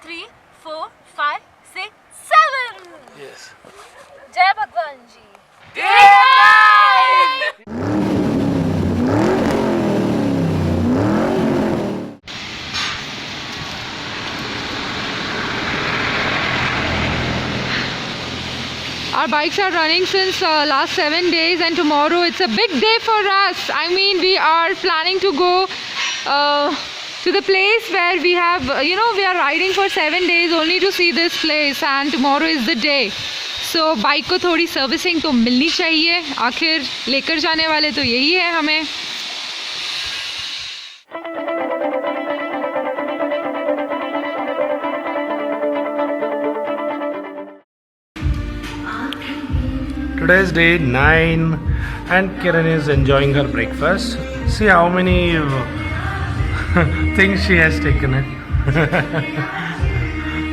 3, 4, 5, 6, 7. Yes. Jai Bhagwan Ji. Our bikes are running since last 7 days, and tomorrow it's a big day for us. I mean, we are planning to go to the place where we have, we are riding for 7 days only to see this place, and tomorrow is the day. So bike को थोड़ी servicing तो मिलनी चाहिए, आखिर लेकर जाने वाले तो यही है हमें. Today is day 9 and Kiran is enjoying her breakfast. See how many things she has taken it.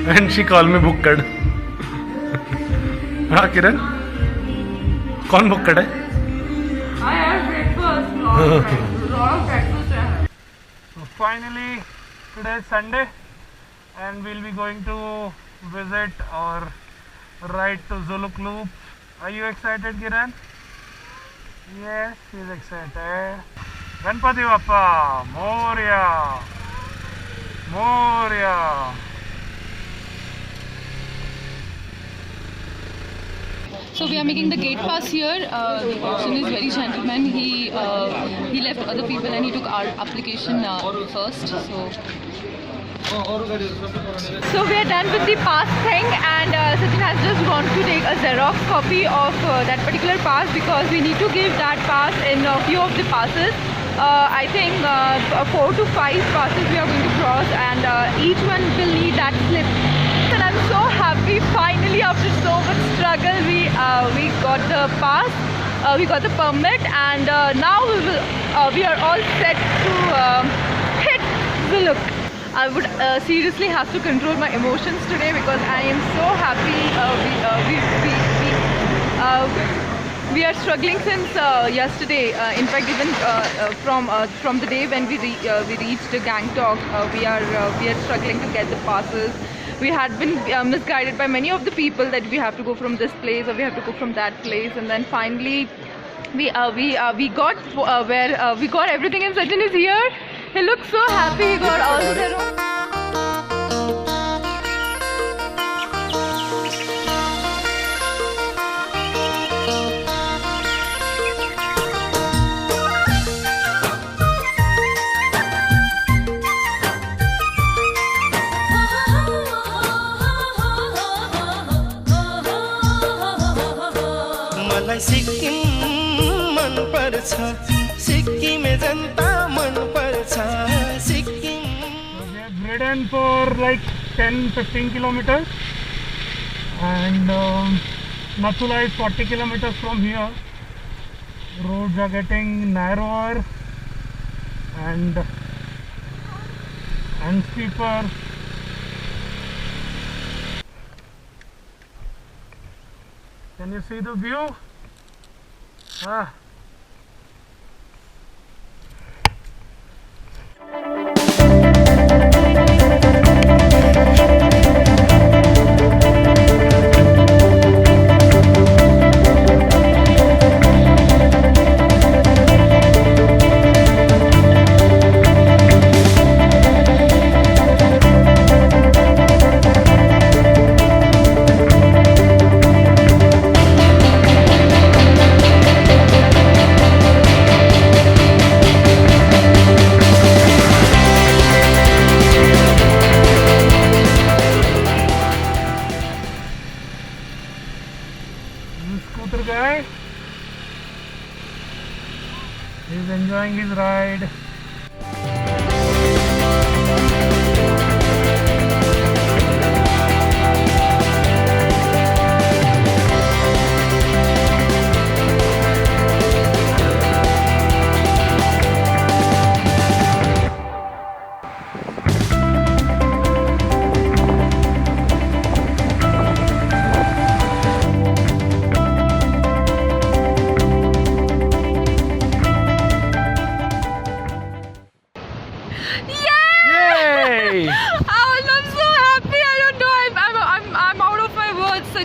And she called me Bukkad. हाँ किरण कौन बुक्कड़ है? I had breakfast, long breakfast. So finally today is Sunday and we'll be going to visit or ride to Zuluk Loop. Are you excited, Kiran? Yes, he's excited. Ganpati Bappa, Moria, Moria. So we are making the gate pass here. The person is very gentleman. He left other people and he took our application first. So we are done with the pass thing, and Sachin has just gone to take a Xerox copy of that particular pass because we need to give that pass in a few of the passes. I think 4 to 5 passes we are going to cross, and each one will need that slip. And I'm so happy, finally after so much struggle we got the pass, we got the permit, and now we are all set to hit Zuluk. I would seriously have to control my emotions today because I am so happy. We are struggling since yesterday. In fact, even from the day when we reached Gangtok, we are struggling to get the passes. We had been misguided by many of the people that we have to go from this place or we have to go from that place, and then finally we got where we got everything, and Sachin is here. He looks so happy. He got all the मलाई सिक्किम मन पर्छ सिक्किम जनता मन पर्छ Sikkim. We have ridden for like 10-15 kilometers and Nathula is 40 kilometers from here. Roads are getting narrower and steeper. Can you see the view? Ah. Scooter guy, he's enjoying his ride.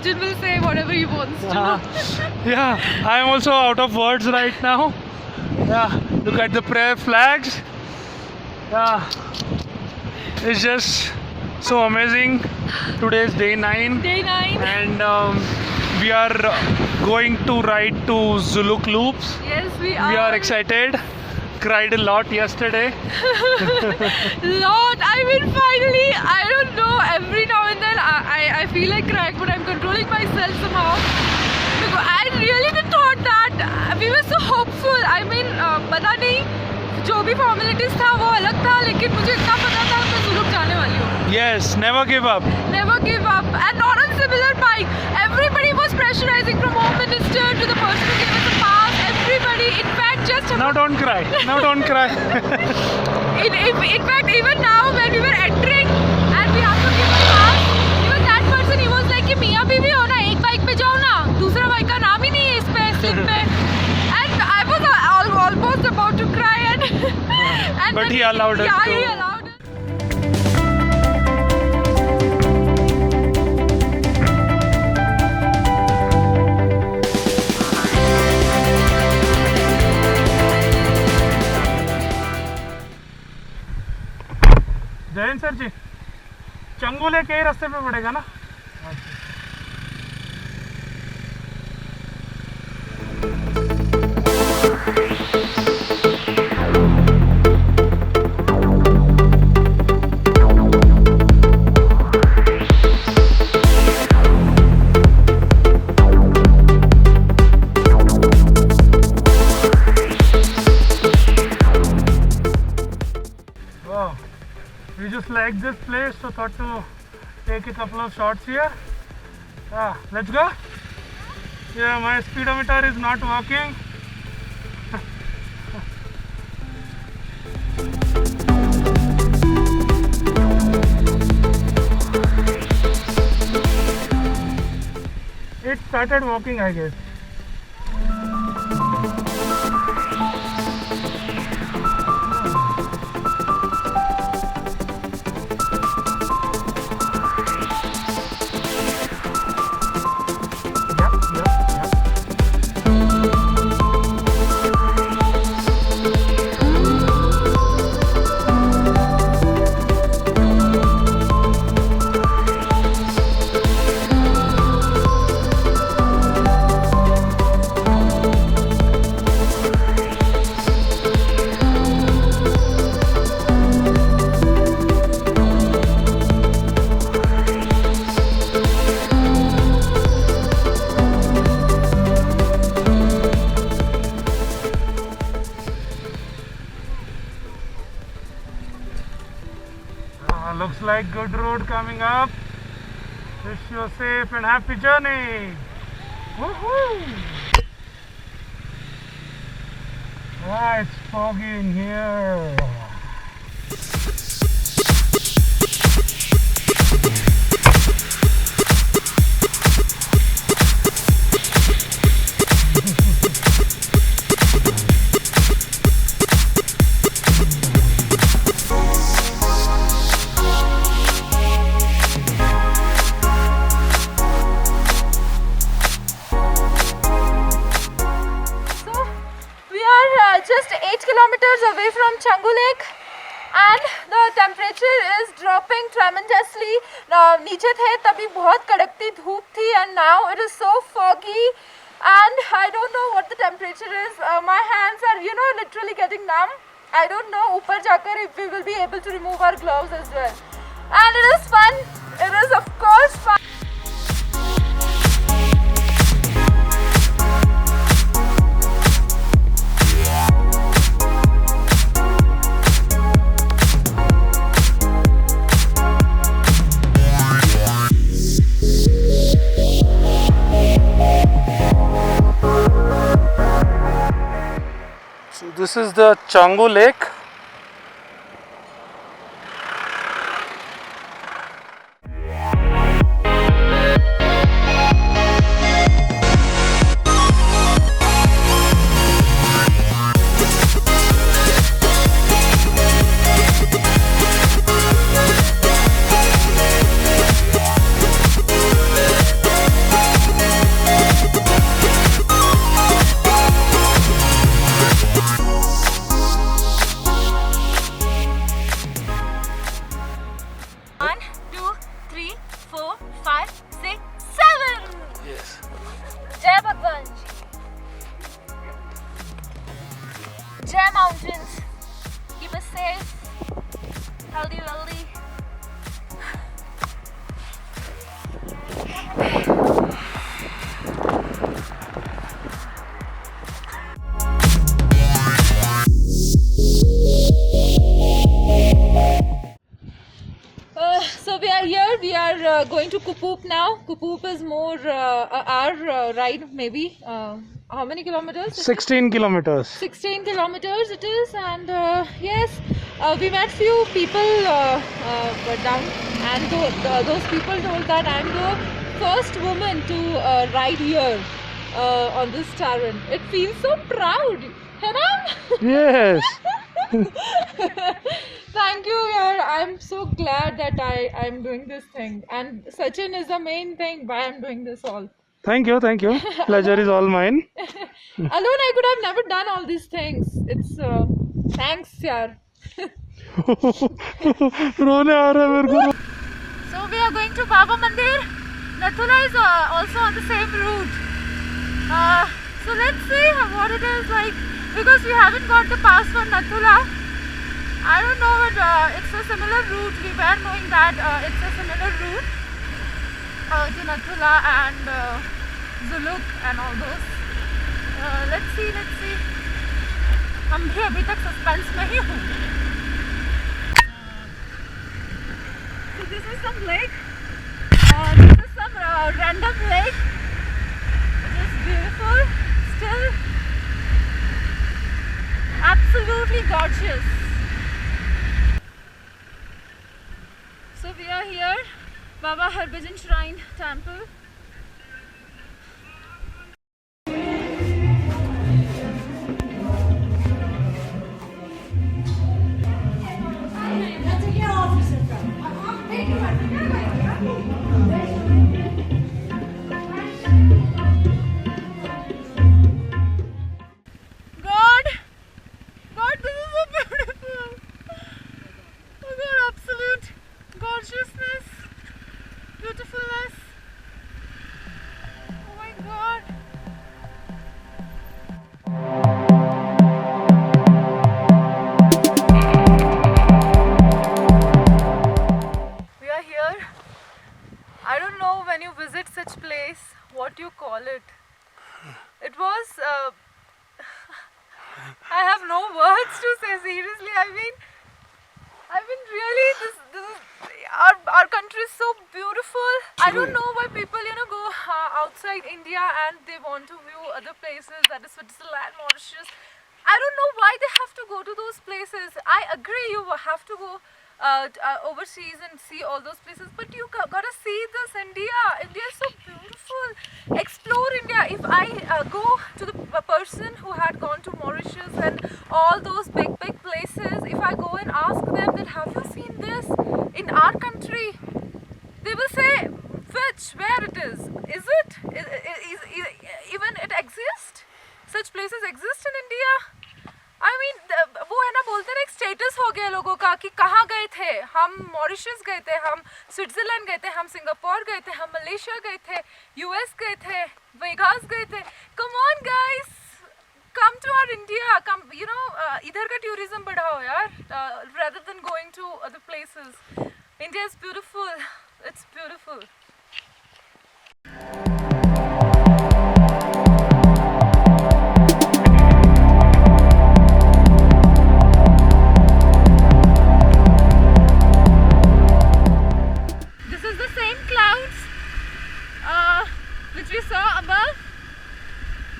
Sachin will say whatever he wants to. Yeah, I am also out of words right now. Yeah, look at the prayer flags. Yeah, it's just so amazing. Today is day 9. Day 9. And we are going to ride to Zuluk Loops. Yes, we We are are. excited. Cried a lot yesterday. Lord, I mean, finally, I don't know, every now and then I feel like crying, but I'm controlling myself somehow. Because I really did thought that we were so hopeful. I mean, पता नहीं जो भी formalities था वो अलग था, लेकिन मुझे इतना पता था मैं जुलूक जाने वाली हूँ. Yes, never give up. Never give up, and not on similar bike. Everybody was pressurizing from Home Minister to the person who gave us the pass. Everybody, in fact, just Now don't cry. Now don't cry. in fact, even now when we were entering and we have to give the pass, even that person, he was like कि मियाँ बीवी हो ना, एक bike पे जाओ ना, दूसरा बाइक का नाम ही नहीं है इस पे स्लिप पे. And I was almost about to cry, and But then he allowed us yeah, to. he allowed us. Jayant sir ji, Changule के ही रास्ते पे पड़ेगा ना? Wow. We just like this place, so thought to take a couple of shots here. Yeah, let's go. Yeah, my speedometer is not working. It started working, I guess. Yep, yep, yep. Looks like good road coming up. Wish you a safe and happy journey. Woohoo! Ah, it's foggy in here. So we are just 8 kilometers away from Changu Lake, and the temperature is dropping tremendously. नीचे थे तभी बहुत कड़कती धूप थी, and now it is so foggy, and I don't know what the temperature is. My hands are, literally getting numb. I don't know ऊपर जाकर if we will be able to remove our gloves as well. And it is fun. It is of course fun. So this is the Changu Lake. So we are here. We are going to Kupup now. Kupup is more our ride, maybe. How many kilometers? 16 kilometers. 16 kilometers it is, and yes, we met few people down, and those people told that I'm the first woman to ride here on this Taran. It feels so proud, Haram? Yes. Thank you, yaar. I'm so glad that I'm doing this thing, and Sachin is the main thing why I'm doing this all. Thank you. Pleasure is all mine. Alone, I could have never done all these things. It's thanks, yaar. रोने आ रहा है मेरे को. So we are going to Baba Mandir. Nathula is also on the same route. So let's see what it is like, because we haven't got the pass for Nathula. I don't know, but it's a similar route. We were knowing that it's a similar route to Nathula and Zuluk and all those. Let's see. हम भी अभी तक suspense में ही हूँ. So this is some lake. This is some random lake. It is beautiful. Still absolutely gorgeous. So we are here, Baba Harbhajan Shrine Temple. God, this is so beautiful. Oh God, absolute gorgeousness, beautifulness. Oh my God. We are here. I don't know, when you visit such place, what you call it. It was I have no words to say, seriously. I mean really, this is our country is so beautiful. I don't know why people go outside India and they want to view other places, that is Switzerland, Mauritius. I don't know why they have to go to those places. I agree, you have to go overseas and see all those places, but you gotta see this India. India is so beautiful. Explore India. If I go to the person who had gone to Mauritius and all those big places, if I go and ask them that have you seen this in our country, they will say where it is it even it exists, such places exist in India. I mean, वो है ना, बोलते हैं एक status हो गया लोगों का कि कहाँ गए थे हम. मॉरिशस गए थे हम, स्विट्जरलैंड गए थे हम, सिंगापुर गए थे हम, मलेशिया गए थे, यूएस गए थे, वेगास गए थे. Come on guys, come to our India. Come इधर का टूरिज्म बढ़ाओ यार, rather than going to other places. India is beautiful. It's beautiful. Which we saw above.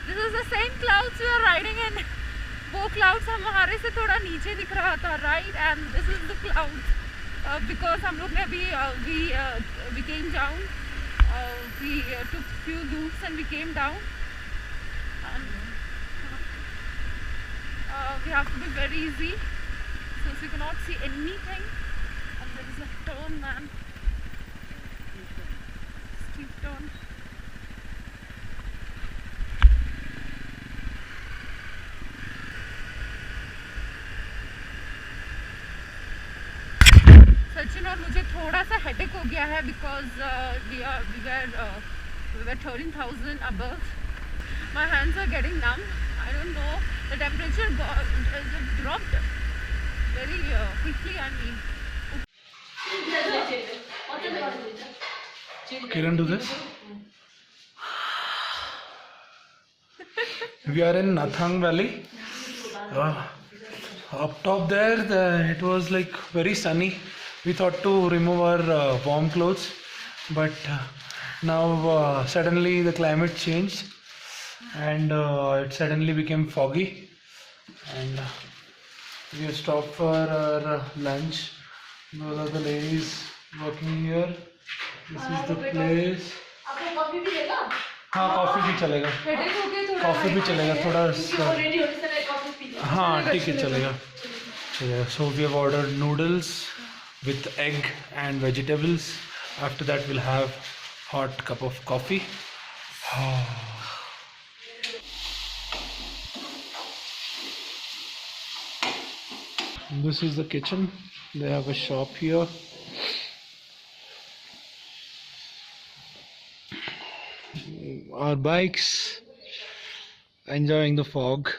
This is the same clouds we are riding in. वो clouds हमारे से थोड़ा नीचे दिख रहा था, right? And this is the clouds because हम लोग ने अभी we came down. We took few loops and we came down. And we have to be very easy since we cannot see anything. And there is a turn, man. Steep turn. Sachin और मुझे थोड़ा सा headache हो गया है because we were 13,000 above. My hands are getting numb. I don't know. The temperature dropped very quickly. I mean. Kiran, do this. We are in Nathang Valley. Up top there, it was like very sunny. we thought to remove our warm clothes, but now suddenly the climate changed and it suddenly became foggy, and we have stopped for our lunch. Those are the ladies working here. This is the place. आपको coffee भी देगा? हाँ coffee भी चलेगा, headache हो गया थोड़ा। Coffee भी चलेगा थोड़ा ऑलरेडी होने से मैं कॉफी पी लिया। हाँ ठीक है चलेगा चलेगा. So we have ordered noodles with egg and vegetables. After that we'll have hot cup of coffee. This is the kitchen. They have a shop here. Our bikes, enjoying the fog,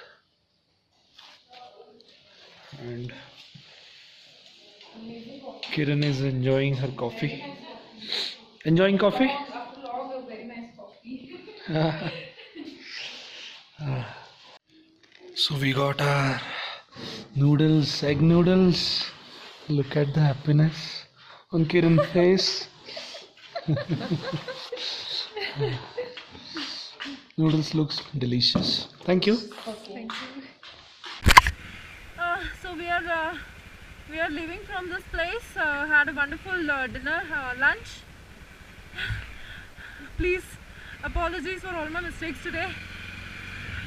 and Kiran is enjoying her coffee. Enjoying coffee? So we got our noodles, egg noodles. Look at the happiness on Kiran's face. Noodles looks delicious. Thank you. So we are leaving from this place. Had a wonderful dinner, lunch. Please, apologies for all my mistakes today.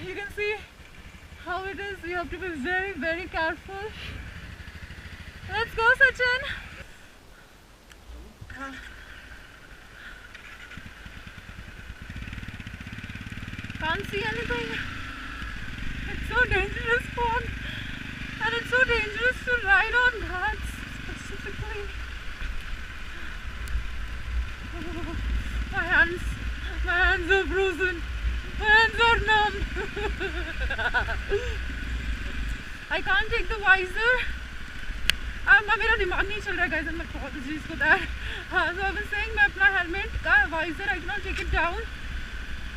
You can see how it is. We have to be very, very careful. Let's go, Sachin. Can't see anything. It's so dangerous fog, and it's so dangerous to ride on ghats specifically. Oh, my hands are frozen. My hands are numb. I can't take the visor. मेरा दिमाग नहीं चल रहा है guys, and my apologies for that. So I was saying मैं अपना helmet का visor I cannot take it down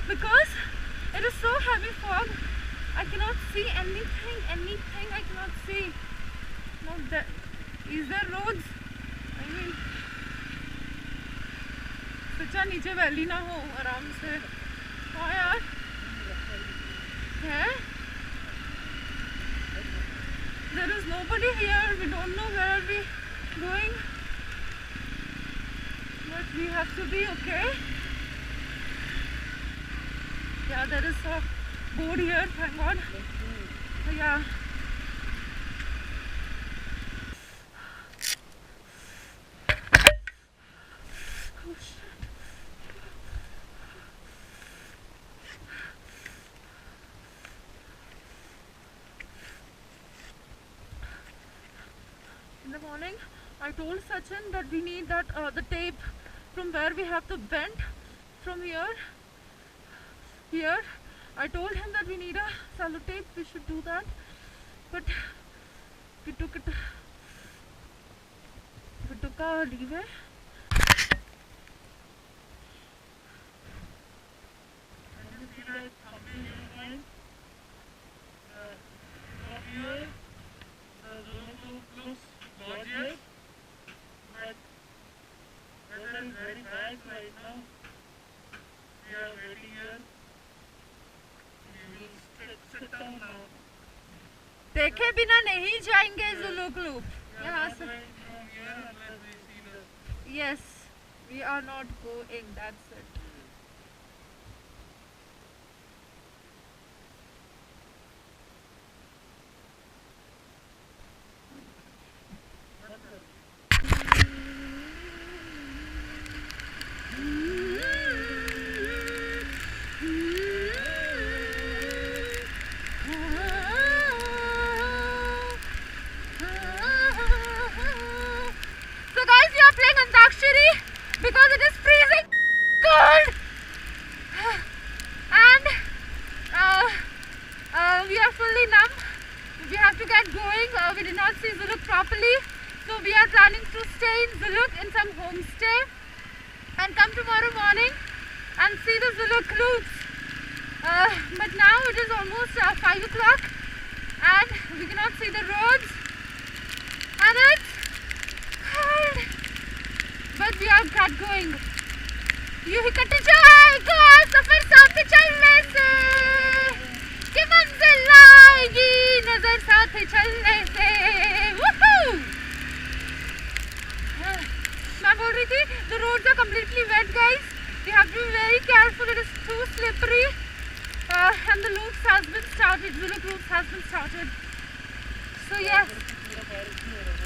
because it is so heavy fog. I cannot see anything. I cannot see. No, is there roads? I mean, सच्चा नीचे valley ना हो आराम से. हाँ यार. है? There is nobody here. We don't know where are we going. But we have to be okay. Yeah, there is a board here, thank God. Yeah. Oh, shit. In the morning, I told Sachin that we need that the tape from where we have to bend from here. I told him that we need a sellotape, we should do that, but we took a leeway. देखे बिना नहीं जाएंगे Zuluk loop यहाँ से. Yes, we are not going. That's it. Because it is freezing cold and we are fully numb. We have to get going. We did not see Zuluk properly, so we are planning to stay in Zuluk in some homestay and come tomorrow morning and see the Zuluk loops. But now it is almost 5 o'clock and we cannot see the roads and it's cold. words we are got going. यूं ही cut जाएगा सफर साथ चलने से, कि मंजिल आएगी नजर साथ चलने से. Woohoo! मैं बोल रही थी, the roads are completely wet, guys. You have to be very careful. It is too slippery. And the loops has been started. The loops has been started. So yes,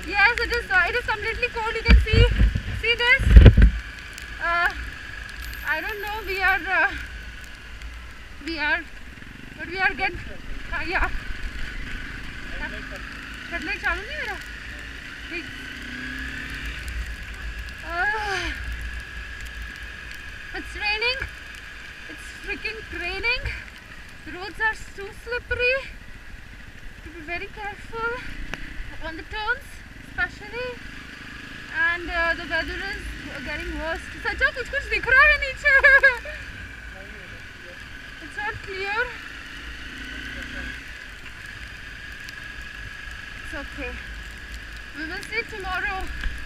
it is completely cold. You can see this. I don't know. We are getting yeah. Headlight चालू नहीं मेरा. ठीक. It's raining. It's freaking raining. The roads are too slippery. To be very careful on the turns, especially. And the weather is getting worse. सच्चा कुछ दिख रहा है नीचे. It's not clear. It's okay. We will see tomorrow.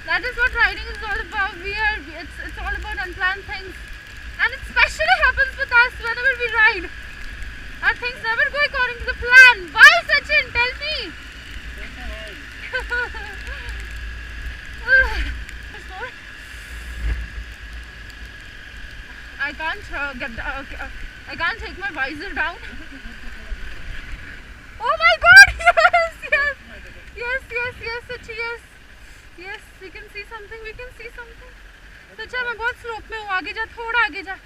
That is what riding is all about. It's all about unplanned things. And it especially happens with us whenever we ride. Our things never go according to the plan. Why, Sachin? Tell me. I can't take my visor down. Oh my God! Yes, Sachi, yes. We can see something. सच्चा मैं बहुत slope में हूँ. आगे जा, थोड़ा आगे जा.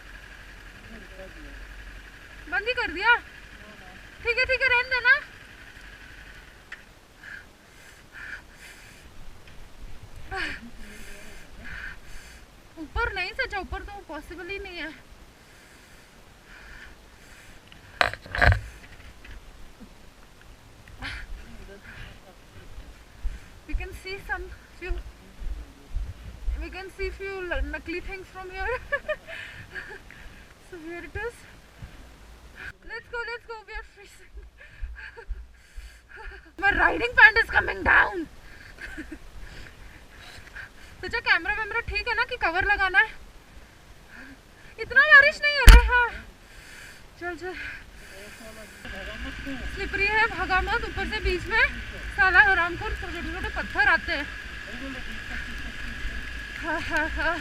बंद ही कर दिया. ठीक है रहने देना. ऊपर नहीं सच्चा, ऊपर तो पॉसिबल ही नहीं है. We can see few nakli things from here. So here it is. Let's go. We are freezing. My riding pant is coming down. सच्चा कैमरा ठीक है ना कि कवर लगाना है? इतना बारिश नहीं हो रहा है. हाँ चल. स्लिपरी है, भागा मत. ऊपर से बीच में साला हरामखोर छोटे पत्थर आते हैं. हाँ.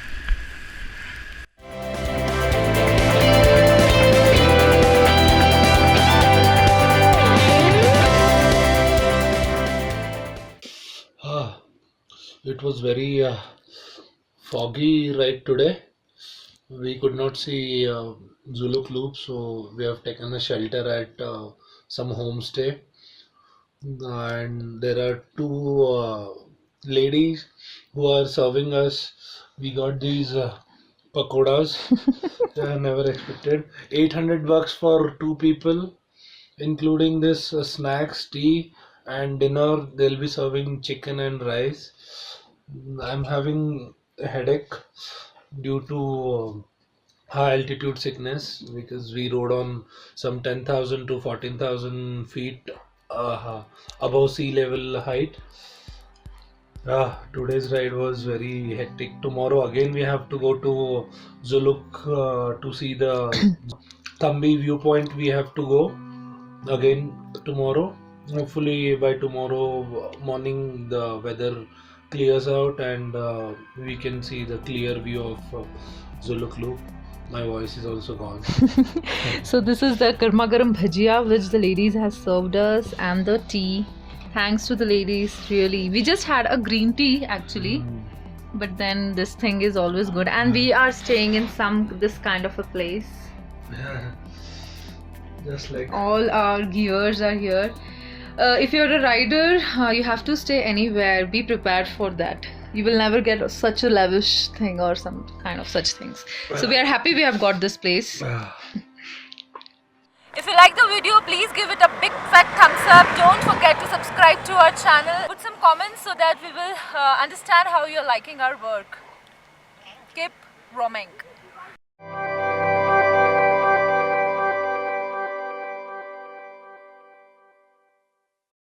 It was very foggy ride today. We could not see Zuluk Loop, so we have taken a shelter at some homestay. And there are two ladies who are serving us. We got these pakoras. I never expected. $800 for two people, including this snacks, tea, and dinner. They'll be serving chicken and rice. I'm having a headache due to high altitude sickness because we rode on some 10,000 to 14,000 feet above sea level height. Today's ride was very hectic. Tomorrow again we have to go to Zuluk to see the Thambi viewpoint. We have to go again tomorrow. Hopefully by tomorrow morning the weather clears out and we can see the clear view of Zuluk Loop. My voice is also gone. So this is the Garma Garam Bhajia which the ladies has served us, and the tea. Thanks to the ladies, really. We just had a green tea actually, but then this thing is always good, and we are staying in this kind of a place. Just like all our gears are here. If you're a rider, you have to stay anywhere. Be prepared for that. You will never get such a lavish thing or some kind of such things. So we are happy we have got this place. If you like the video, please give it a big fat thumbs up. Don't forget to subscribe to our channel. Put some comments so that we will understand how you're liking our work. Keep roaming.